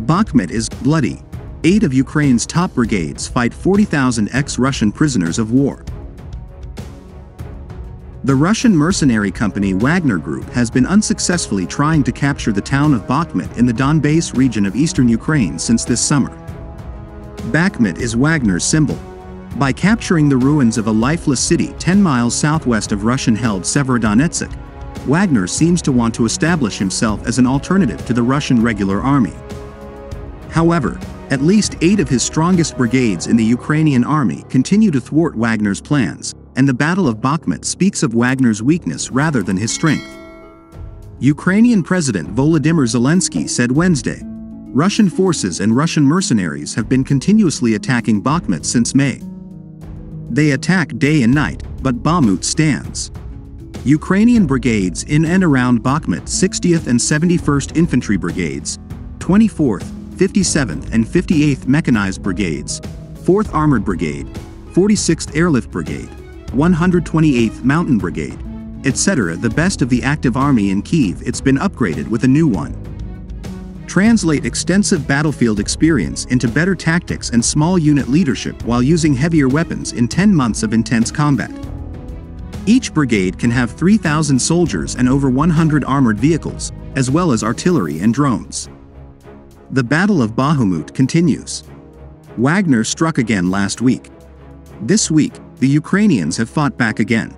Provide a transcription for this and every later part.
Bakhmut is bloody. 8 of Ukraine's top brigades fight 40,000 ex-Russian prisoners of war. The Russian mercenary company Wagner Group has been unsuccessfully trying to capture the town of Bakhmut in the Donbass region of eastern Ukraine since this summer. Bakhmut is Wagner's symbol. By capturing the ruins of a lifeless city 10 miles southwest of Russian-held Severodonetsk, Wagner seems to want to establish himself as an alternative to the Russian regular army. However, at least 8 of his strongest brigades in the Ukrainian army continue to thwart Wagner's plans, and the Battle of Bakhmut speaks of Wagner's weakness rather than his strength. Ukrainian President Volodymyr Zelensky said Wednesday, Russian forces and Russian mercenaries have been continuously attacking Bakhmut since May. They attack day and night, but Bakhmut stands. Ukrainian brigades in and around Bakhmut, 60th and 71st Infantry Brigades, 24th, 57th and 58th Mechanized Brigades, 4th Armored Brigade, 46th Airlift Brigade, 128th Mountain Brigade, etc. The best of the active army in Kyiv. It's been upgraded with a new one. Translate extensive battlefield experience into better tactics and small unit leadership while using heavier weapons in 10 months of intense combat. Each brigade can have 3,000 soldiers and over 100 armored vehicles, as well as artillery and drones. The Battle of Bakhmut continues. Wagner struck again last week. This week, the Ukrainians have fought back again.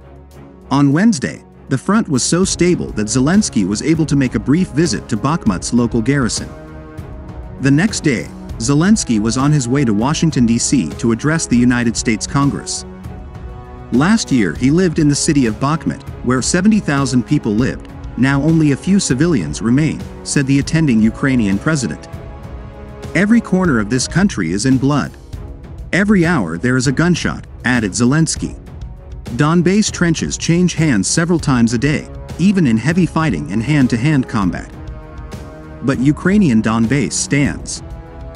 On Wednesday, the front was so stable that Zelensky was able to make a brief visit to Bakhmut's local garrison. The next day, Zelensky was on his way to Washington, D.C. to address the United States Congress. Last year he lived in the city of Bakhmut, where 70,000 people lived. Now only a few civilians remain, said the attending Ukrainian president. Every corner of this country is in blood. Every hour there is a gunshot, added Zelensky. Donbass trenches change hands several times a day, even in heavy fighting and hand-to-hand combat. But Ukrainian Donbass stands.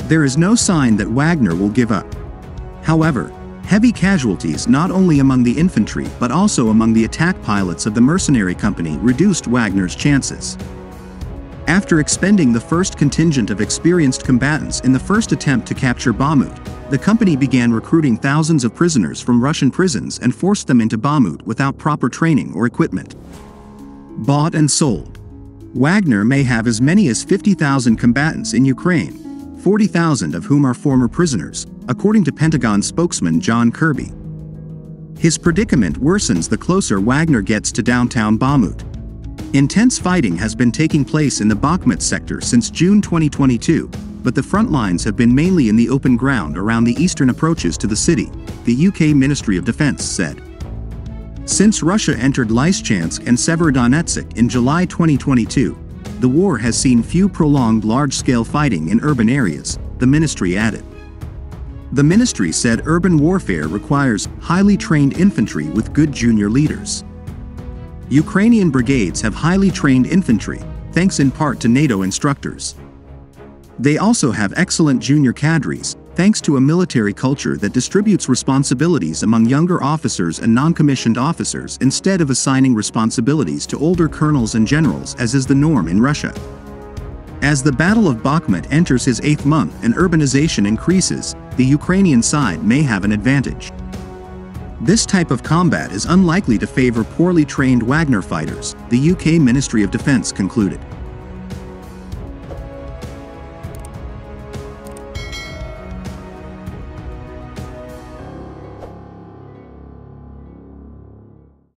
There is no sign that Wagner will give up. However, heavy casualties not only among the infantry but also among the attack pilots of the mercenary company reduced Wagner's chances. After expending the first contingent of experienced combatants in the first attempt to capture Bakhmut, the company began recruiting thousands of prisoners from Russian prisons and forced them into Bakhmut without proper training or equipment. Bought and sold. Wagner may have as many as 50,000 combatants in Ukraine, 40,000 of whom are former prisoners, according to Pentagon spokesman John Kirby. His predicament worsens the closer Wagner gets to downtown Bakhmut. Intense fighting has been taking place in the Bakhmut sector since June 2022, but the front lines have been mainly in the open ground around the eastern approaches to the city, the UK Ministry of Defence said. Since Russia entered Lysychansk and Severodonetsk in July 2022, the war has seen few prolonged large-scale fighting in urban areas, the ministry added. The ministry said urban warfare requires highly trained infantry with good junior leaders. Ukrainian brigades have highly trained infantry, thanks in part to NATO instructors. They also have excellent junior cadres, thanks to a military culture that distributes responsibilities among younger officers and non-commissioned officers instead of assigning responsibilities to older colonels and generals as is the norm in Russia. As the Battle of Bakhmut enters his 8th month and urbanization increases, the Ukrainian side may have an advantage. This type of combat is unlikely to favor poorly trained Wagner fighters, the UK Ministry of Defence concluded.